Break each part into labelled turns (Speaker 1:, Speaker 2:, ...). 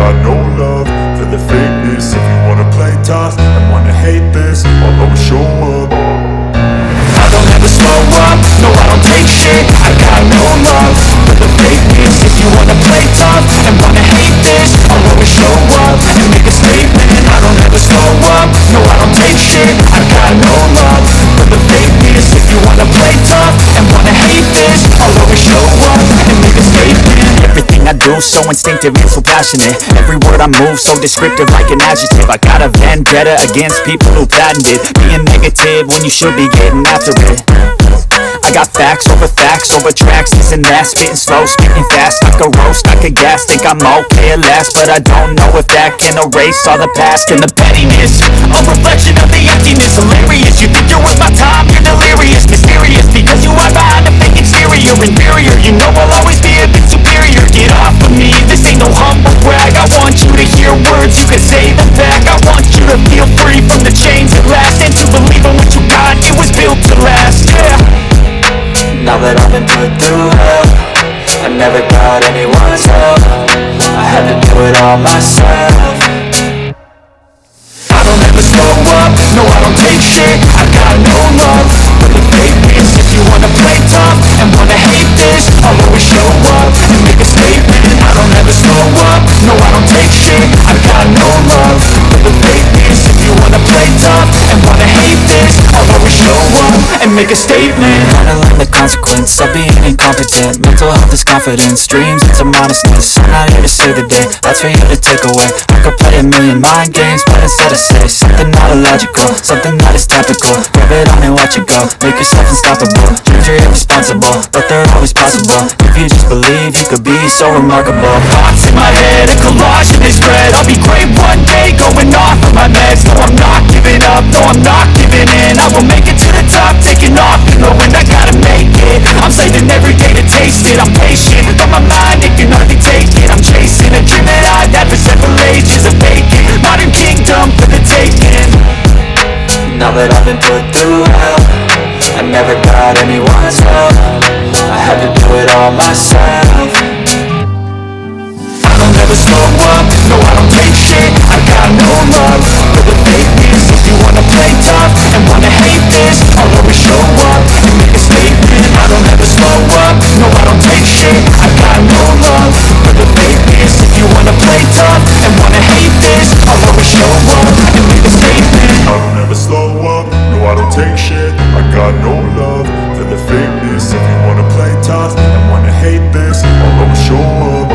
Speaker 1: got no love for the fakeness. If you wanna play tough and wanna hate this, I'll always show up.
Speaker 2: I don't ever slow up, no I don't take shit. I got no love for the fakeness. If you wanna play tough and wanna hate this, I'll always show up and make a statement. I don't ever slow up, no I don't take shit. I got no love for the fakeness. If you wanna play tough and wanna hate this, I'll always show up and make a statement. Everything I do so instinctive and so passionate. Every word I move so descriptive like an adjective. I got a vendetta against people who patented being negative when you should be getting after it. I got facts over tracks, this and that, spitting slow, speaking fast, I could roast, I could gas, think I'm okay at last, but I don't know if that can erase all the past and the pettiness, a reflection of the emptiness, hilarious, you think you're worth my time, you're delirious, mysterious, because you are behind a fake exterior, inferior, you know I'll always be a bit superior, get off of me, this ain't no humble brag, I want you to hear words, you can say them back, I want you to feel free from the chains at last, and to believe in what you got, it was built to last, yeah. Now that I've been put through hell, I never got anyone's help, I had to do it all myself. I don't ever slow up, no I don't take shit. I got no love for the fakeness. If you wanna play tough and wanna hate this, I'll always show up and make a statement. I don't ever slow up, no I don't take shit. I got no love for the fakeness. If you wanna play tough and wanna hate this, I'll always show up and make a statement. Gotta learn the consequence of being incompetent. Mental health is confidence, dreams into modestness. I'm not here to save the day, that's for you to take away. I could play a million mind games, but instead I say something not illogical, something that is topical. Grab it on and watch it go, make yourself unstoppable. Dreams are irresponsible, but they're always possible. If you just believe, you could be so remarkable. Thoughts in my head, a collage in this thread. I'll be great one day, going off of my meds. No, I'm not giving up, no, I'm not giving in. I will make it to the top, taking off in the wind, I gotta make it. I'm saving every day to taste it, I'm patient, but my mind, it can hardly take it. I'm chasing a dream that I've had for several ages, a vacant modern kingdom for the taking. Now that I've been put through hell, I never got anyone's help, I had to do it all myself. I don't ever slow up, no I don't take shit. I got no love for the fakeness. If you wanna play tough and wanna hate this, I'll always show up and make a statement. I don't ever slow up, no I don't take shit. I got no love for the fakeness. If you wanna play tough and wanna hate this, I'll always show up and make a statement.
Speaker 1: I don't ever slow up, no I don't take shit. I got no love for the fakeness. If you wanna play tough and wanna hate this, I'll always show up.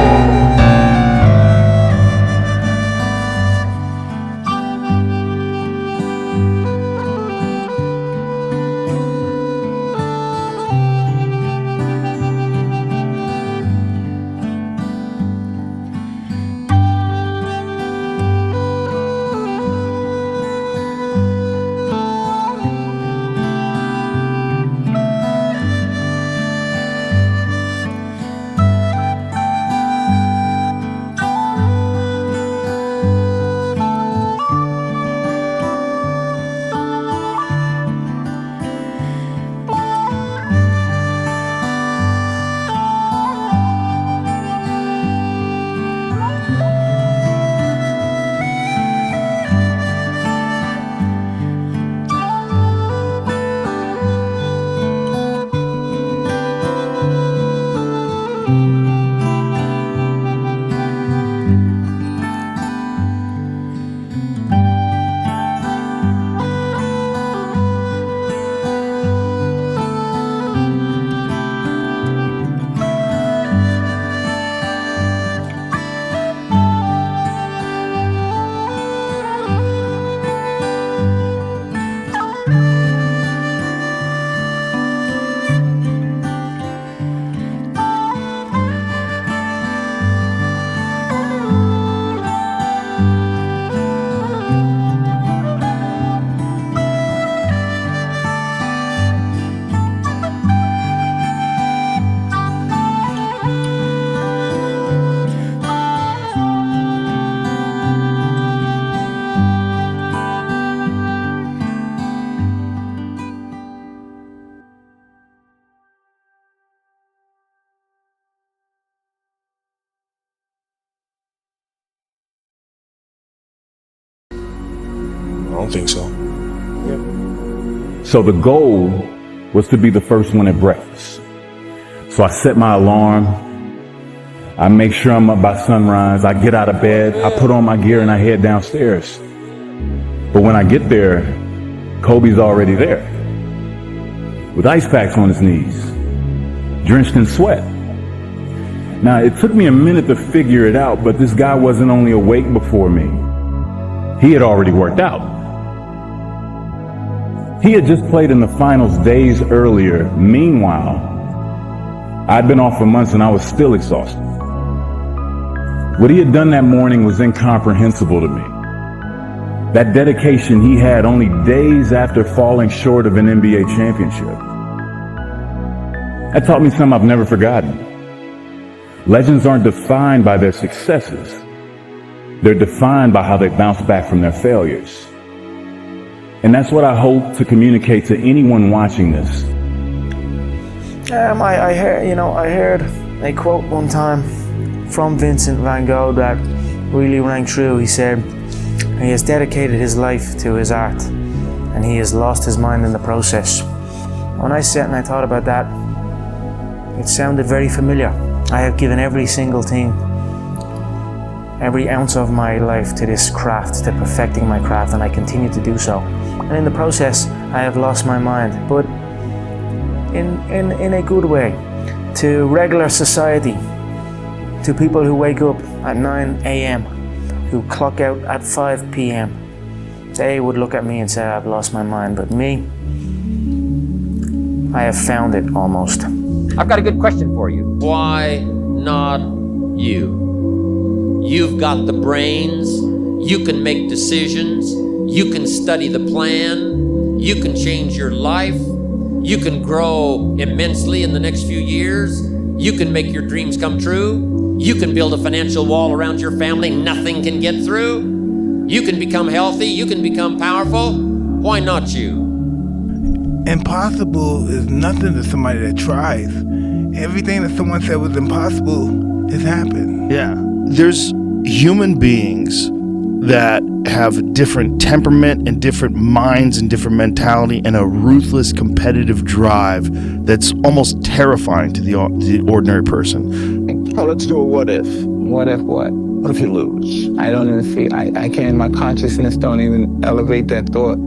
Speaker 3: don't think so.
Speaker 4: So the goal was to be the first one at breakfast. So I set my alarm. I make sure I'm up by sunrise. I get out of bed. I put on my gear and I head downstairs. But when I get there, Kobe's already there with ice packs on his knees, drenched in sweat. Now, it took me a minute to figure it out, but this guy wasn't only awake before me. He had already worked out. He had just played in the finals days earlier. Meanwhile, I'd been off for months and I was still exhausted. What he had done that morning was incomprehensible to me. That dedication he had only days after falling short of an NBA championship. That taught me something I've never forgotten. Legends aren't defined by their successes. They're defined by how they bounce back from their failures. And that's what I hope to communicate to anyone watching this.
Speaker 5: I heard a quote one time from Vincent van Gogh that really rang true. He said, he has dedicated his life to his art and he has lost his mind in the process. When I sat and I thought about that, it sounded very familiar. I have given every single thing, every ounce of my life to this craft, to perfecting my craft, and I continue to do so. And in the process, I have lost my mind, but in a good way, to regular society, to people who wake up at 9 a.m., who clock out at 5 p.m. They would look at me and say, I've lost my mind, but me, I have found it almost.
Speaker 6: I've got a good question for you. Why not you? You've got the brains, you can make decisions, you can study the plan, you can change your life, you can grow immensely in the next few years, you can make your dreams come true, you can build a financial wall around your family nothing can get through, you can become healthy, you can become powerful. Why not you?
Speaker 7: Impossible is nothing to somebody that tries. Everything that someone said was impossible has happened.
Speaker 3: Yeah. There's human beings that have different temperament and different minds and different mentality and a ruthless competitive drive that's almost terrifying to the ordinary person.
Speaker 8: Oh, let's do a what if. What if what? What if you lose? I don't even feel, I can't, my consciousness don't even elevate that thought.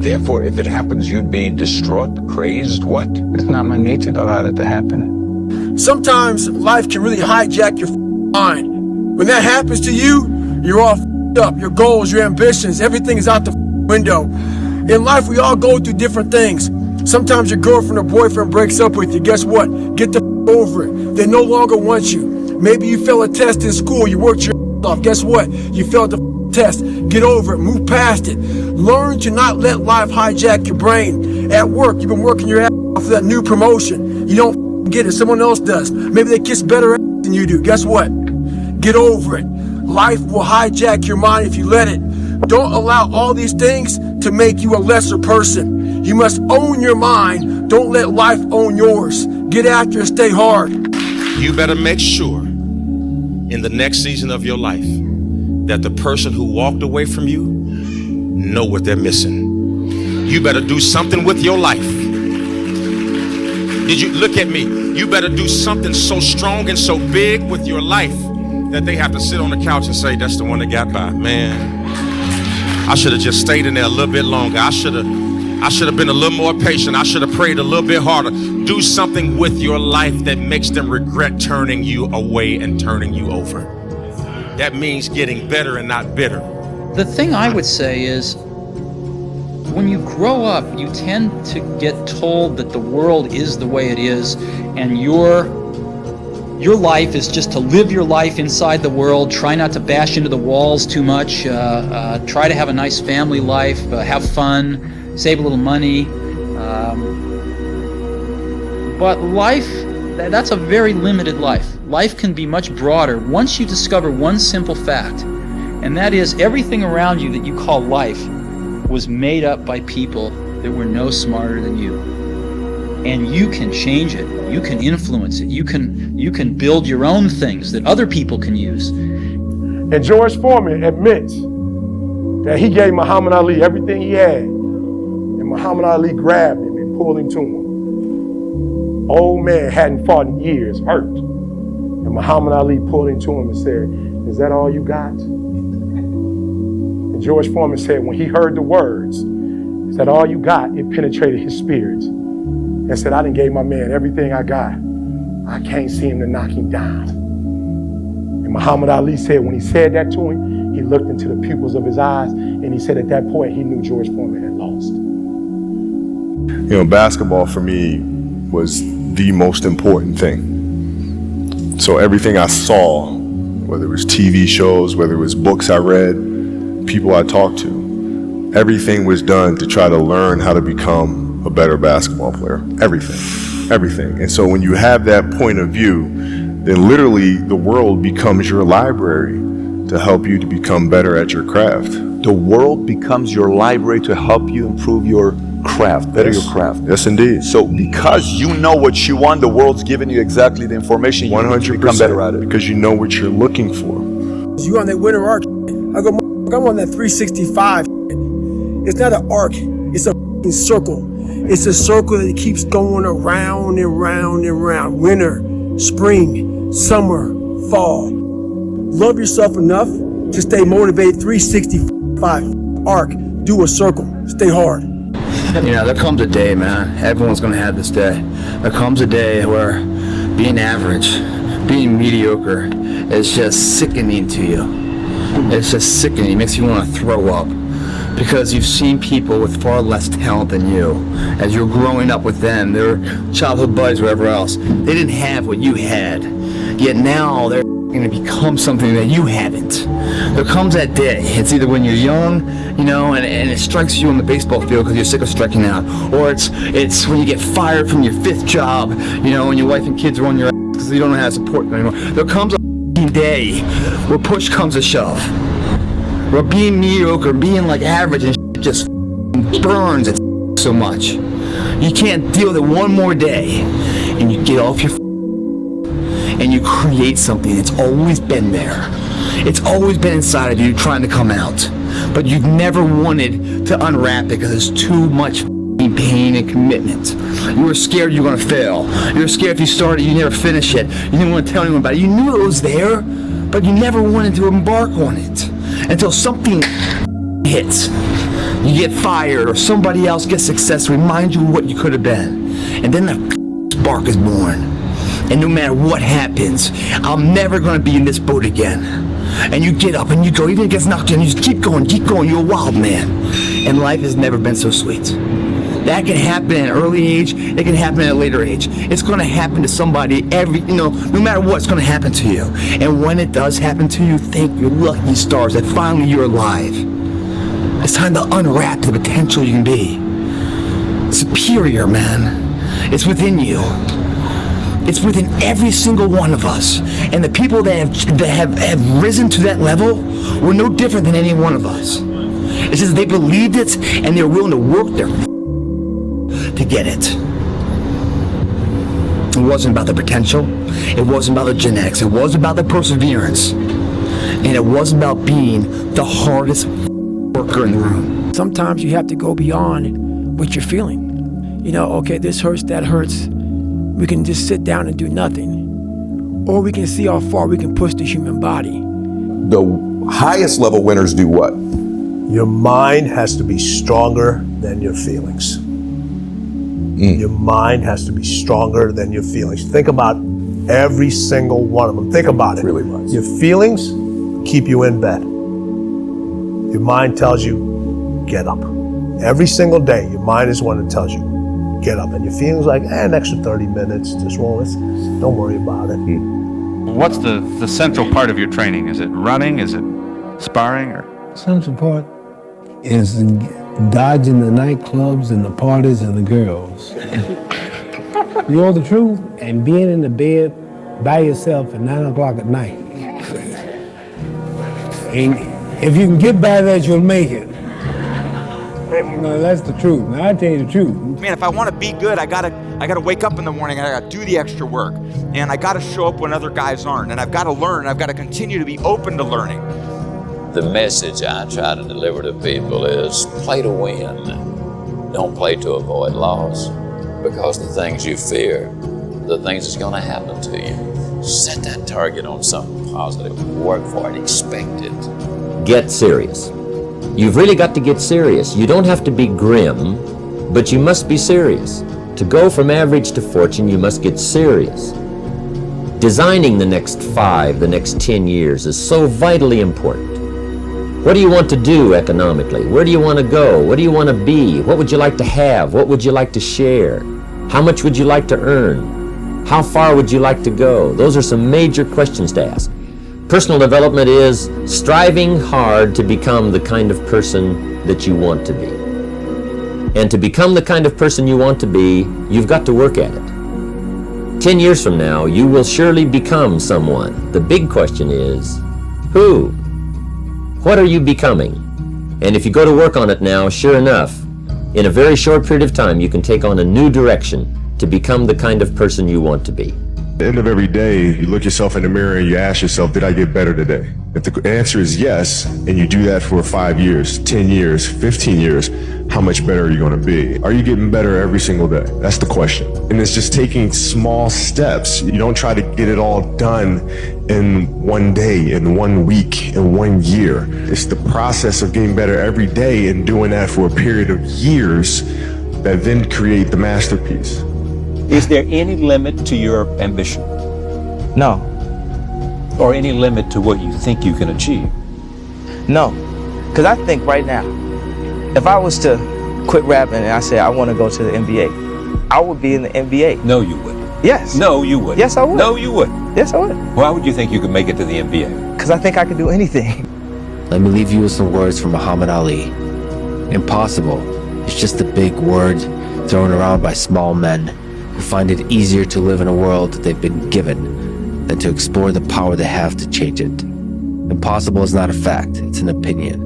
Speaker 8: Therefore, if it happens, you'd be distraught, crazed, what? It's not my nature to allow that to happen.
Speaker 9: Sometimes life can really hijack your mind. When that happens to you, you're all up. Your goals, your ambitions, everything is out the window. In life, we all go through different things. Sometimes your girlfriend or boyfriend breaks up with you. Guess what? Get the over it. They no longer want you. Maybe you failed a test in school. You worked your off. Guess what? You failed the test. Get over it. Move past it. Learn to not let life hijack your brain. At work, you've been working your ass off for that new promotion. You don't get it. Someone else does. Maybe they kiss better ass than you do. Guess what? Get over it. Life will hijack your mind if you let it. Don't allow all these things to make you a lesser person. You must own your mind. Don't let life own yours. Get after it. Stay hard.
Speaker 10: You better make sure in the next season of your life that the person who walked away from you know what they're missing. You better do something with your life. Did you look at me? You better do something so strong and so big with your life that they have to sit on the couch and say, that's the one that got by. Man, I should have just stayed in there a little bit longer. I should have been a little more patient. I should have prayed a little bit harder. Do something with your life that makes them regret turning you away and turning you over. That means getting better and not bitter.
Speaker 11: The thing I would say is, when you grow up, you tend to get told that the world is the way it is, and your life is just to live your life inside the world, try not to bash into the walls too much, try to have a nice family life, have fun, save a little money. But life, that's a very limited life. Life can be much broader once you discover one simple fact, and that is everything around you that you call life was made up by people that were no smarter than you. And you can change it, you can influence it, you can build your own things that other people can use.
Speaker 9: And George Foreman admits
Speaker 12: that he gave Muhammad Ali everything he had. And Muhammad Ali grabbed him and pulled him to him. Old man hadn't fought in years, hurt. And Muhammad Ali pulled him to him and said, "Is that all you got?" And George Foreman said when he heard the words, "Is that all you got?" it penetrated his spirit. And said, "I done gave my man everything I got. I can't see him to knock him down." And Muhammad Ali said when he said that to him, he looked into the pupils of his eyes and he said at that point he knew George Foreman had lost.
Speaker 1: You know, basketball for me was the most important thing. So everything I saw, whether it was TV shows, whether it was books I read, people I talked to, everything was done to try to learn how to become a better basketball player. Everything. And so when you have that point of view, then literally the world becomes your library to help you to become better at your craft.
Speaker 13: The world becomes your library to help you improve your craft, better your craft.
Speaker 1: Yes, indeed.
Speaker 13: So because you know what you want, the world's giving you exactly the information you need to become better at it.
Speaker 1: Because you know what you're looking for.
Speaker 9: You on that winter arc, I go, I'm on that 365. It's not an arc, it's a circle. It's a circle that keeps going around and round and round. Winter, spring, summer, fall. Love yourself enough to stay motivated. 365 arc, do a circle, stay hard.
Speaker 14: You know, there comes a day, man, everyone's gonna have this day. There comes a day where being average, being mediocre is just sickening to you. It's just sickening, it makes you want to throw up. Because you've seen people with far less talent than you. As you're growing up with them, their childhood buddies, whatever else, they didn't have what you had. Yet now they're going to become something that you haven't. There comes that day. It's either when you're young, you know, and it strikes you on the baseball field because you're sick of striking out, or it's when you get fired from your 5th job, you know, and your wife and kids are on your ass because you don't know how to support them anymore. There comes a day where push comes to shove. Where being mediocre, being like average and shit just burns it so much. You can't deal with it one more day. And you get off your and you create something that's always been there. It's always been inside of you trying to come out. But you've never wanted to unwrap it because there's too much pain and commitment. You were scared you were going to fail. You were scared if you started, you never finish it. You didn't want to tell anyone about it. You knew it was there, but you never wanted to embark on it. Until something hits. You get fired or somebody else gets success, remind you of what you could have been. And then the spark is born. And no matter what happens, I'm never going to be in this boat again. And you get up and you go, even if it gets knocked down, you just keep going, you're a wild man. And life has never been so sweet. That can happen at an early age, it can happen at a later age. It's going to happen to somebody no matter what, it's going to happen to you. And when it does happen to you, thank your lucky stars that finally you're alive. It's time to unwrap the potential you can be. Superior, man. It's within you. It's within every single one of us. And the people that have risen to that level were no different than any one of us. It's just they believed it and they were willing to work their to get it. It wasn't about the potential. It wasn't about the genetics. It wasn't about the perseverance. And it wasn't about being the hardest worker in the room.
Speaker 9: Sometimes you have to go beyond what you're feeling. You know, okay, this hurts, that hurts. We can just sit down and do nothing. Or we can see how far we can push the human body.
Speaker 13: The highest level winners do what?
Speaker 15: Your mind has to be stronger than your feelings. Your mind has to be stronger than your feelings. Think about every single one of them. Think about it.
Speaker 13: Really was.
Speaker 15: Your feelings keep you in bed. Your mind tells you, get up. Every single day, your mind is one that tells you, get up. And your feelings like, an extra 30 minutes, just don't worry about it.
Speaker 16: What's the central part of your training? Is it running? Is it sparring? Or
Speaker 17: central part is dodging the nightclubs and the parties and the girls. You know the truth? And being in the bed by yourself at 9 o'clock at night. And if you can get by that, you'll make it. No, that's the truth. Now, I tell you the truth.
Speaker 18: Man, if I want to be good, I gotta wake up in the morning and I gotta do the extra work. And I gotta show up when other guys aren't. And I've gotta learn, I've gotta continue to be open to learning.
Speaker 19: The message I try to deliver to people is play to win. Don't play to avoid loss, because the things you fear, the things that's going to happen to you. Set that target on something positive. Work for it. Expect it.
Speaker 6: Get serious. You've really got to get serious. You don't have to be grim, but you must be serious. To go from average to fortune, you must get serious. Designing the next 5, the next 10 years is so vitally important. What do you want to do economically? Where do you want to go? What do you want to be? What would you like to have? What would you like to share? How much would you like to earn? How far would you like to go? Those are some major questions to ask. Personal development is striving hard to become the kind of person that you want to be. And to become the kind of person you want to be, you've got to work at it. 10 years from now, you will surely become someone. The big question is, who? What are you becoming? And if you go to work on it now, sure enough, in a very short period of time, you can take on a new direction to become the kind of person you want to be.
Speaker 1: At the end of every day, you look yourself in the mirror and you ask yourself, did I get better today? If the answer is yes, and you do that for 5 years, 10 years, 15 years, how much better are you going to be? Are you getting better every single day? That's the question. And it's just taking small steps. You don't try to get it all done in one day, in 1 week, in 1 year. It's the process of getting better every day and doing that for a period of years that then create the masterpiece.
Speaker 20: Is there any limit to your ambition?
Speaker 5: No.
Speaker 20: Or any limit to what you think you can achieve?
Speaker 5: No. Because I think right now, if I was to quit rapping and I said I want to go to the NBA, I would be in the NBA.
Speaker 20: No, you wouldn't.
Speaker 5: Yes.
Speaker 20: No, you wouldn't.
Speaker 5: Yes, I would.
Speaker 20: No, you wouldn't.
Speaker 5: Yes, I would.
Speaker 20: Why would you think you could make it to the NBA?
Speaker 5: Because I think I could do anything.
Speaker 21: Let me leave you with some words from Muhammad Ali. Impossible is just a big word thrown around by small men who find it easier to live in a world that they've been given than to explore the power they have to change it. Impossible is not a fact, it's an opinion.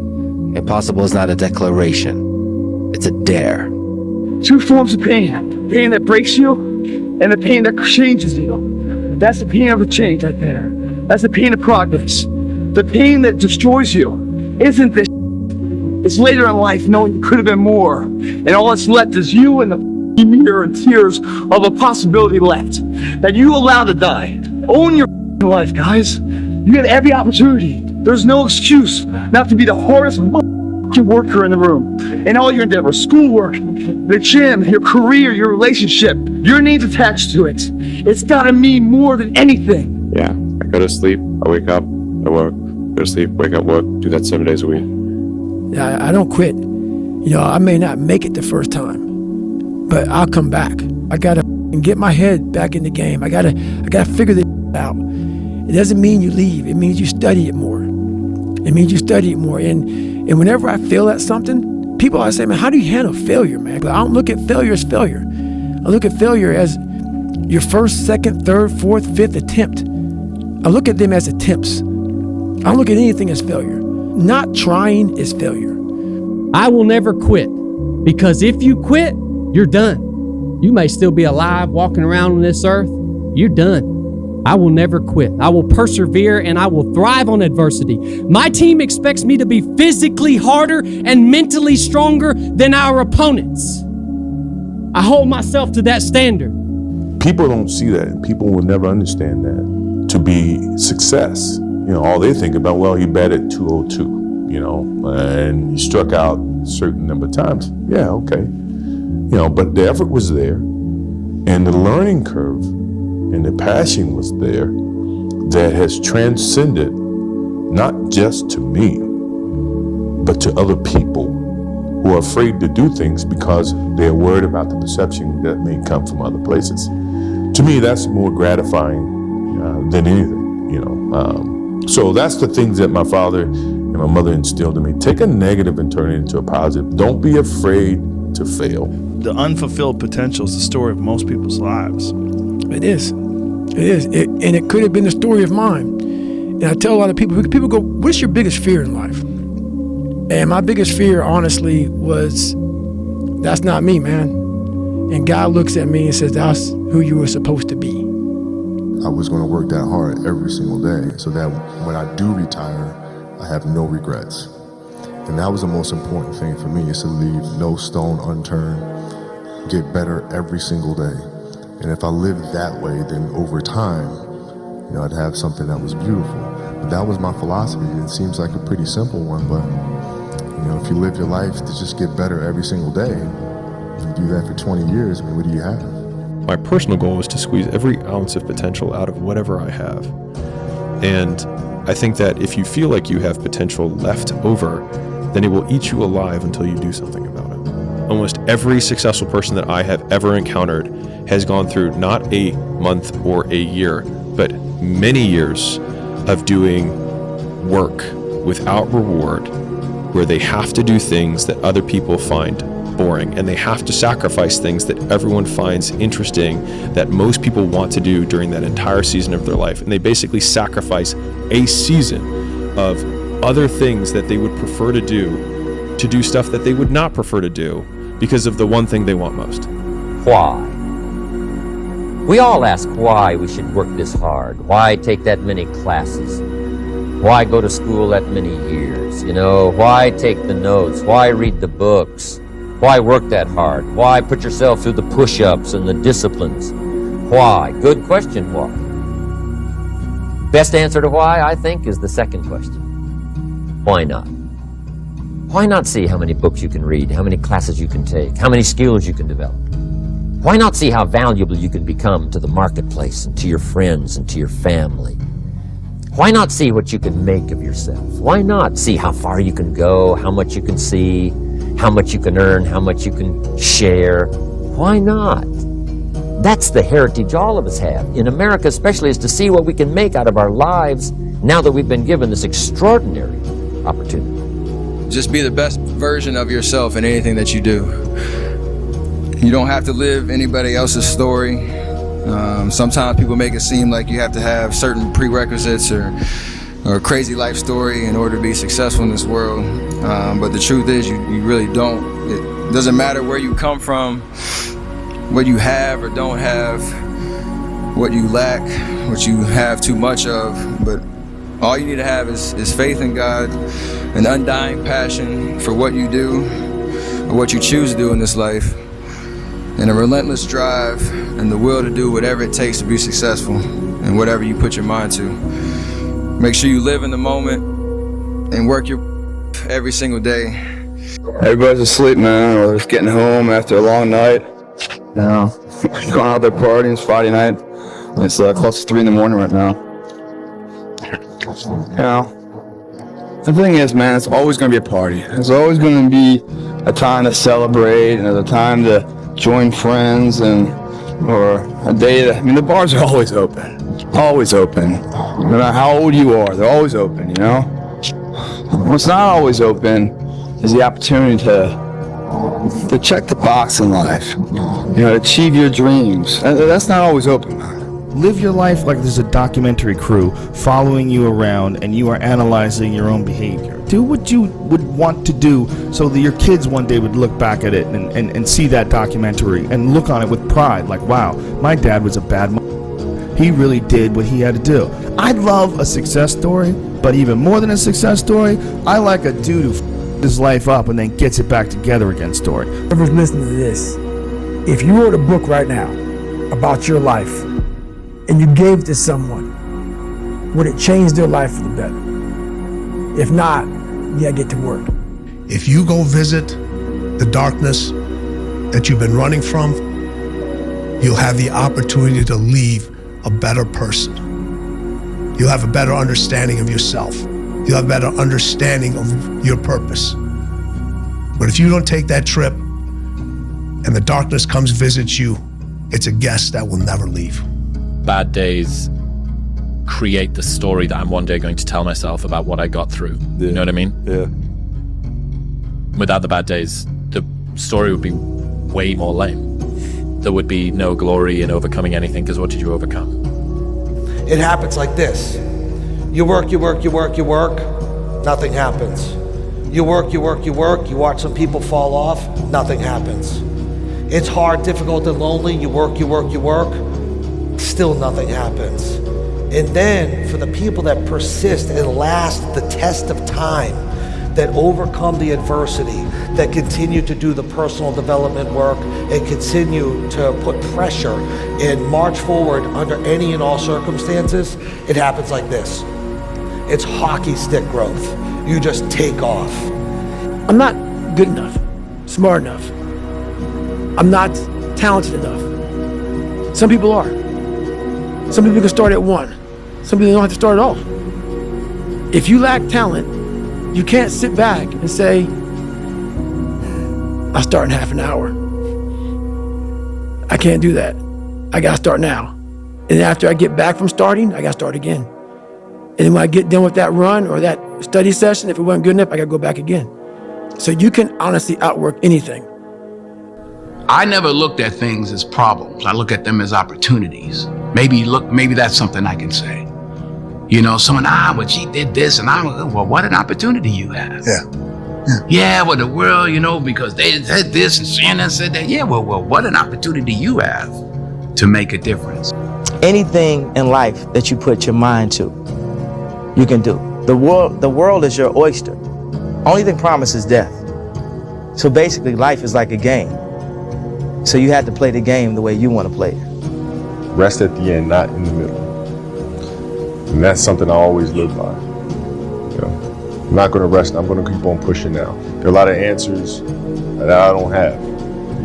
Speaker 21: Impossible is not a declaration, it's a dare.
Speaker 9: 2 forms of pain. The pain that breaks you and the pain that changes you. That's the pain of the change right there. That's the pain of progress. The pain that destroys you isn't this. It's later in life knowing you could have been more. And all that's left is you and the mirror and tears of a possibility left that you allowed to die. Own your life, guys. You get every opportunity. There's no excuse not to be the hardest worker in the room. In all your endeavors, schoolwork, the gym, your career, your relationship, your name's attached to it. It's gotta mean more than anything.
Speaker 22: Yeah, I go to sleep, I wake up, I work, go to sleep, wake up, work, do that 7 days a week.
Speaker 23: Yeah, I don't quit. You know, I may not make it the first time, but I'll come back. I gotta get my head back in the game. I gotta figure this out. It doesn't mean you leave. It means you study it more. It means you study it more. And whenever I fail at something, people always say, man, how do you handle failure, man? But I don't look at failure as failure. I look at failure as your first, second, third, fourth, fifth attempt. I look at them as attempts. I don't look at anything as failure. Not trying is failure.
Speaker 24: I will never quit, because if you quit, you're done. You may still be alive walking around on this earth. You're done. I will never quit. I will persevere and I will thrive on adversity. My team expects me to be physically harder and mentally stronger than our opponents. I hold myself to that standard.
Speaker 25: People don't see that. People will never understand that to be success. You know, all they think about, well, he batted 202, you know, and he struck out a certain number of times. Yeah, okay. You know, but the effort was there and the learning curve and the passion was there that has transcended not just to me, but to other people who are afraid to do things because they're worried about the perception that may come from other places. To me, that's more gratifying than anything, you know. So that's the things that my father and my mother instilled in me. Take a negative and turn it into a positive. Don't be afraid to fail.
Speaker 3: The unfulfilled potential is the story of most people's lives.
Speaker 23: It is. It is. And it could have been the story of mine. And I tell a lot of people go, what's your biggest fear in life? And my biggest fear, honestly, was, that's not me, man. And God looks at me and says, that's who you were supposed to be.
Speaker 1: I was going to work that hard every single day so that when I do retire, I have no regrets. And that was the most important thing for me, is to leave no stone unturned, get better every single day. And if I lived that way, then over time, I'd have something that was beautiful. But that was my philosophy. It seems like a pretty simple one, but if you live your life to just get better every single day, you do that for 20 years, what do you have?
Speaker 2: My personal goal is to squeeze every ounce of potential out of whatever I have. And I think that if you feel like you have potential left over, then it will eat you alive until you do something about it. Almost every successful person that I have ever encountered has gone through not a month or a year, but many years of doing work without reward, where they have to do things that other people find boring, and they have to sacrifice things that everyone finds interesting, that most people want to do during that entire season of their life. And they basically sacrifice a season of other things that they would prefer to do stuff that they would not prefer to do because of the one thing they want most.
Speaker 6: Why? We all ask why we should work this hard. Why take that many classes? Why go to school that many years? Why take the notes? Why read the books? Why work that hard? Why put yourself through the push-ups and the disciplines? Why? Good question, why? Best answer to why, I think, is the second question. Why not? Why not see how many books you can read, how many classes you can take, how many skills you can develop? Why not see how valuable you can become to the marketplace and to your friends and to your family? Why not see what you can make of yourself? Why not see how far you can go, how much you can see, how much you can earn, how much you can share? Why not? That's the heritage all of us have, in America especially, is to see what we can make out of our lives now that we've been given this extraordinary opportunity.
Speaker 4: Just be the best version of yourself in anything that you do. You don't have to live anybody else's story. Sometimes people make it seem like you have to have certain prerequisites or a crazy life story in order to be successful in this world. But the truth is, you really don't. It doesn't matter where you come from, what you have or don't have, what you lack, what you have too much of. But all you need to have is faith in God, an undying passion for what you do or what you choose to do in this life, and a relentless drive and the will to do whatever it takes to be successful and whatever you put your mind to. Make sure you live in the moment and work your every single day.
Speaker 14: Everybody's asleep, man, or they're just getting home after a long night. Going out there partying. It's Friday night. It's close to 3 in the morning right now. The thing is, man, it's always going to be a party. There's always going to be a time to celebrate, and there's a time to join friends, or a day the bars are always open. Always open. No matter how old you are, they're always open, What's not always open is the opportunity to check the box in life, achieve your dreams. That's not always open, man.
Speaker 3: Live your life like there's a documentary crew following you around and you are analyzing your own behavior. Do what you would want to do so that your kids one day would look back at it and see that documentary and look on it with pride, like, wow, my dad was a bad he really did what he had to do. I love a success story, but even more than a success story, I like a dude who f***ed his life up and then gets it back together again story.
Speaker 23: Whoever's listening to this, if you wrote a book right now about your life and you gave it to someone, would it change their life for the better? If not, yeah, get to work.
Speaker 15: If you go visit the darkness that you've been running from, you'll have the opportunity to leave a better person. You'll have a better understanding of yourself. You'll have a better understanding of your purpose. But if you don't take that trip and the darkness comes visits you, it's a guest that will never leave.
Speaker 7: Bad days create the story that I'm one day going to tell myself about what I got through. Yeah. You know what I mean?
Speaker 1: Yeah.
Speaker 7: Without the bad days, the story would be way more lame. There would be no glory in overcoming anything, because what did you overcome?
Speaker 15: It happens like this. You work, nothing happens. You work, you watch some people fall off, nothing happens. It's hard, difficult, and lonely. You work, still nothing happens. And then for the people that persist and last the test of time, that overcome the adversity, that continue to do the personal development work and continue to put pressure and march forward under any and all circumstances, it happens like this. It's hockey stick growth. You just take off.
Speaker 23: I'm not good enough, smart enough. I'm not talented enough. Some people are. Some people can start at 1. Some people don't have to start at all. If you lack talent, you can't sit back and say, I'll start in half an hour. I can't do that. I gotta start now. And after I get back from starting, I gotta start again. And then when I get done with that run or that study session, if it wasn't good enough, I gotta go back again. So you can honestly outwork anything.
Speaker 8: I never looked at things as problems. I look at them as opportunities. Maybe that's something I can say. You know, someone, well, she did this, and well, what an opportunity you have. Yeah, well, the world, you know, because they said this and Shannon said that. Yeah, well, what an opportunity you have to make a difference.
Speaker 10: Anything in life that you put your mind to, you can do. The world is your oyster. Only thing promised is death. So basically, life is like a game. So you have to play the game the way you want to play it.
Speaker 1: Rest at the end, not in the middle. And that's something I always live by. You know, I'm not going to rest. I'm going to keep on pushing now. There are a lot of answers that I don't have,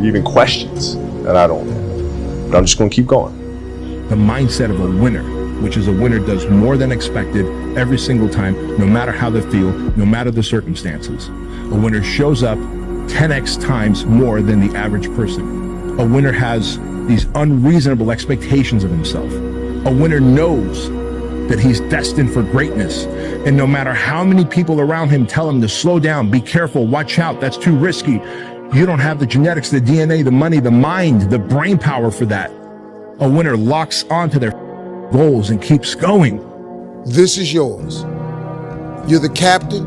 Speaker 1: even questions that I don't have. But I'm just going to keep going.
Speaker 11: The mindset of a winner, which is a winner does more than expected every single time, no matter how they feel, no matter the circumstances. A winner shows up 10x times more than the average person. A winner has these unreasonable expectations of himself. A winner knows that he's destined for greatness. And no matter how many people around him tell him to slow down, be careful, watch out, that's too risky, you don't have the genetics, the DNA, the money, the mind, the brain power for that. A winner locks onto their goals and keeps going.
Speaker 12: This is yours. You're the captain,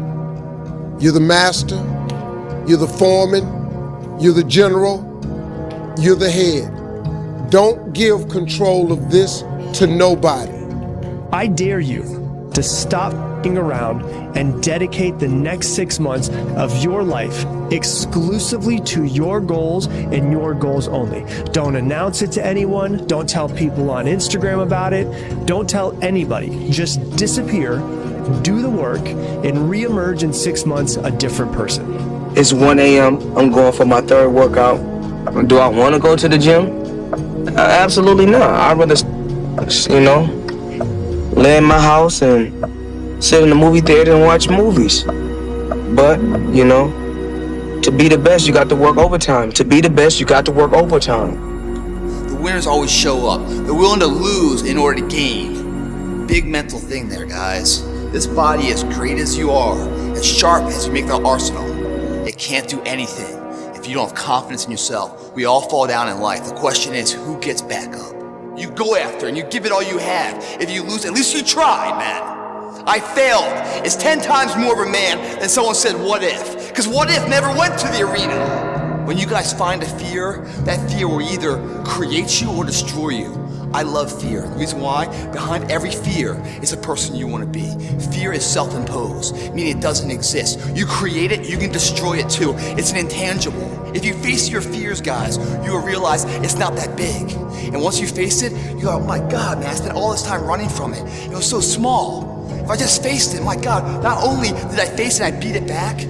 Speaker 12: you're the master, you're the foreman, you're the general, you're the head. Don't give control of this to nobody.
Speaker 13: I dare you to stop f***ing around and dedicate the next 6 months of your life exclusively to your goals and your goals only. Don't announce it to anyone. Don't tell people on Instagram about it. Don't tell anybody. Just disappear, do the work, and reemerge in 6 months a different person.
Speaker 10: It's 1 a.m. I'm going for my 3rd workout. Do I want to go to the gym? Absolutely not. I'd rather, lay in my house and sit in the movie theater and watch movies. But, to be the best, you got to work overtime. To be the best, you got to work overtime.
Speaker 26: The winners always show up. They're willing to lose in order to gain. Big mental thing there, guys. This body, as great as you are, as sharp as you make the arsenal, it can't do anything if you don't have confidence in yourself. We all fall down in life. The question is, who gets back up? You go after and you give it all you have. If you lose, at least you tried, man. I failed. It's 10 times more of a man than someone said, what if? Because what if never went to the arena? When you guys find a fear, that fear will either create you or destroy you. I love fear. The reason why? Behind every fear is a person you want to be. Fear is self-imposed, meaning it doesn't exist. You create it, you can destroy it too. It's an intangible. If you face your fears, guys, you will realize it's not that big. And once you face it, you go, oh my God, man, I spent all this time running from it. It was so small. If I just faced it, my God, not only did I face it, I beat it back,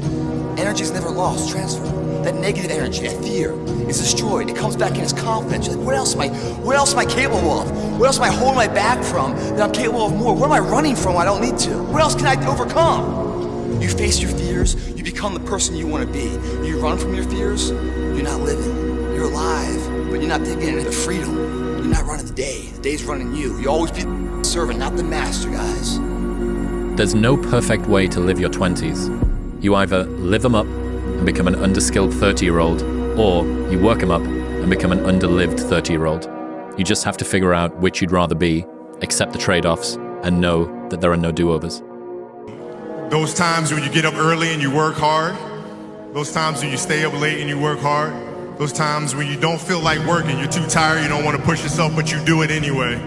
Speaker 26: energy is never lost, transfer. That negative energy, that fear, is destroyed. It comes back in as confidence. You're like, what else am I capable of? What else am I holding my back from that I'm capable of more? What am I running from I don't need to? What else can I overcome? You face your fears, you become the person you want to be. You run from your fears, you're not living. You're alive, but you're not taking into freedom. You're not running the day. The day's running you. You always be the servant, not the master, guys.
Speaker 7: There's no perfect way to live your 20s. You either live them up and become an underskilled 30-year-old, or you work them up and become an underlived 30-year-old. You just have to figure out which you'd rather be, accept the trade-offs, and know that there are no do-overs.
Speaker 27: Those times when you get up early and you work hard, those times when you stay up late and you work hard, those times when you don't feel like working, you're too tired, you don't want to push yourself, but you do it anyway.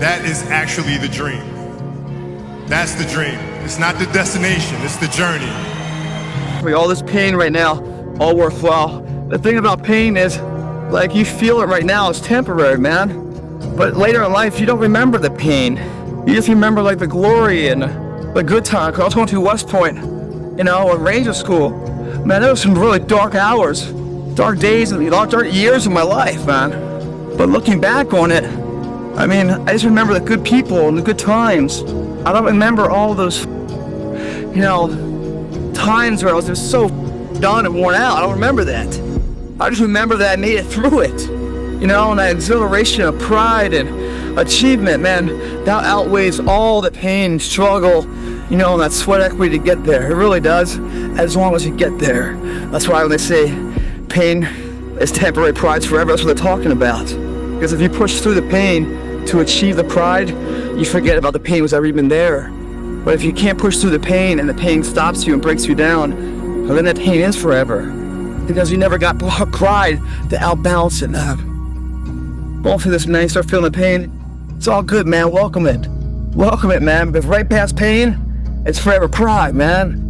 Speaker 27: That is actually the dream. That's the dream. It's not the destination, it's the journey.
Speaker 14: All this pain right now, all worthwhile. The thing about pain is, like, you feel it right now, it's temporary, man. But later in life, you don't remember the pain. You just remember, like, the glory and the good time. 'Cause I was going to West Point, you know, in Ranger School. Man, there was some really dark hours, dark days, and dark years of my life, man. But looking back on it, I mean, I just remember the good people and the good times. I don't remember all those, you know, times where I was just so done and worn out. I don't remember that. I just remember that I made it through it. You know, and that exhilaration of pride and achievement, man, that outweighs all the pain, struggle, you know, and that sweat equity to get there. It really does, as long as you get there. That's why when they say pain is temporary, pride's forever, that's what they're talking about. Because if you push through the pain to achieve the pride, you forget about the pain was ever even there. But if you can't push through the pain and the pain stops you and breaks you down, well, then that pain is forever. Because you never got pride to outbalance it. Going through this, man, you start feeling the pain. It's all good, man. Welcome it. Welcome it, man. But right past pain, it's forever pride, man.